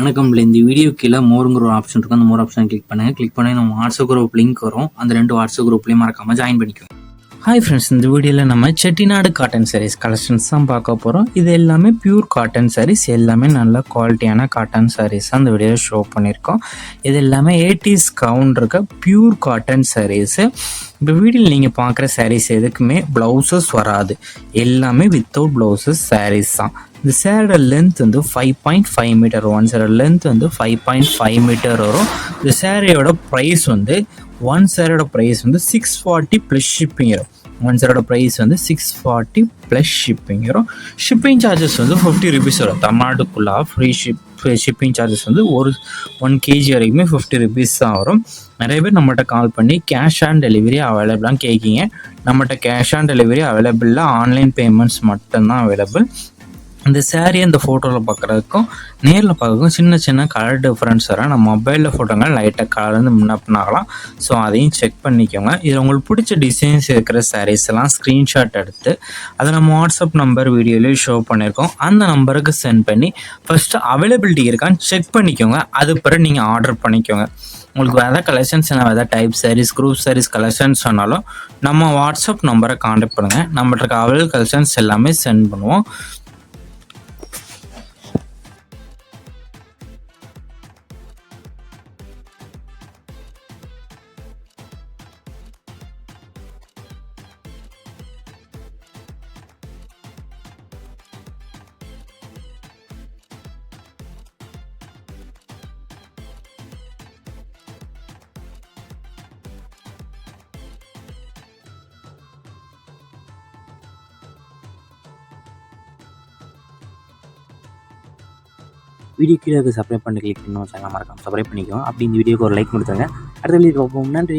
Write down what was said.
வணக்கம். இந்த வீடியோ கீழே மோருங்கிற ஒரு ஆப்ஷன் இருக்கும். அந்த மோர் ஆப்ஷன் கிளிக் பண்ணுங்கள். கிளிக் பண்ணி நம்ம வாட்ஸ்அப் குரூப் லிங்க் வரும். அந்த 2 வாட்ஸ்அப் குரூப்லேயும் மறக்காமல் ஜாயின் பண்ணிக்கோங்க. ஹாய் ஃப்ரெண்ட்ஸ், இந்த வீடியோவில் நம்ம செட்டிநாடு காட்டன் சாரீஸ் கலெக்ஷன்ஸ் தான் பார்க்க போகிறோம். இது எல்லாமே பியூர் காட்டன் சாரீஸ், எல்லாமே நல்ல குவாலிட்டியான காட்டன் சாரீஸ் தான் இந்த வீடியோவில் ஷோ பண்ணியிருக்கோம். இது எல்லாமே 80s கவுண்ட் இருக்க பியூர் காட்டன் சாரீஸு. இப்போ வீடியோவில் நீங்கள் பார்க்குற சாரீஸ் எதுக்குமே ப்ளவுசஸ் வராது, எல்லாமே வித்தவுட் ப்ளவுசஸ் சாரீஸ் தான். இந்த சேரோட லென்த் வந்து 5.5 மீட்டர், ஒன் சேரோட லென்த் வந்து 5.5 மீட்டர் வரும். இந்த சேரீயோட ப்ரைஸ் வந்து ஒன் சேரோட ப்ரைஸ் வந்து 640 ப்ளஸ் ஷிப்பிங் வரும். ஒன் சேரோட ப்ரைஸ் வந்து 640 ப்ளஸ் ஷிப்பிங் வரும். ஷிப்பிங் சார்ஜஸ் வந்து 50 ருபீஸ் வரும். தமிழ்நாட்டுக்குள்ளே ஃப்ரீ ஷிப்பிங் சார்ஜஸ் வந்து 1 kg வரைக்குமே 50 ருபீஸ் தான் வரும். நிறைய பேர் நம்மகிட்ட கால் பண்ணி கேஷ் ஆன் டெலிவரி அவைலபிளாக கேட்கிங்க. நம்மகிட்ட கேஷ் ஆன் டெலிவரி அவைலபிளில் ஆன்லைன் பேமெண்ட்ஸ் மட்டும்தான் அவைலபிள். இந்த சேரீ அந்த ஃபோட்டோவில் பார்க்குறதுக்கும் நேரில் பார்க்குறதுக்கும் சின்ன சின்ன கலர் டிஃப்ரென்ஸ் வரும். நம்ம மொபைலில் ஃபோட்டோங்கள் லைட்டாக கலர் வந்து முன்னப்பினாகலாம். ஸோ அதையும் செக் பண்ணிக்கோங்க. இதில் உங்களுக்கு பிடிச்ச டிசைன்ஸ் இருக்கிற சாரீஸ் எல்லாம் ஸ்க்ரீன்ஷாட் எடுத்து அதை நம்ம வாட்ஸ்அப் நம்பர் வீடியோலேயே ஷோ பண்ணியிருக்கோம். அந்த நம்பருக்கு சென்ட் பண்ணி ஃபஸ்ட்டு அவைலபிலிட்டி இருக்கான்னு செக் பண்ணிக்கோங்க. அது பிறகு நீங்கள் ஆர்டர் பண்ணிக்கோங்க. உங்களுக்கு எதாவது கலெக்ஷன்ஸ் எதாவது type sarees, group sarees collections சொன்னாலும் நம்ம வாட்ஸ்அப் நம்பரை காண்டாக்ட் பண்ணுங்கள். நம்மகிட்ட அவைலபிள் கலெக்ஷன்ஸ் எல்லாமே சென்ட் பண்ணுவோம். வீடியோ கீழே சப்ஸ்கிரைப் பண்ணி கிளிக் பண்ணி சேனல் மறக்காம சப்ஸ்கிரைப் பண்ணிக்கோங்க. அப்படி இந்த வீடியோக்கு ஒரு லைக் கொடுத்துருங்க. அடுத்த வீடியோ பார்ப்போம். நன்றி.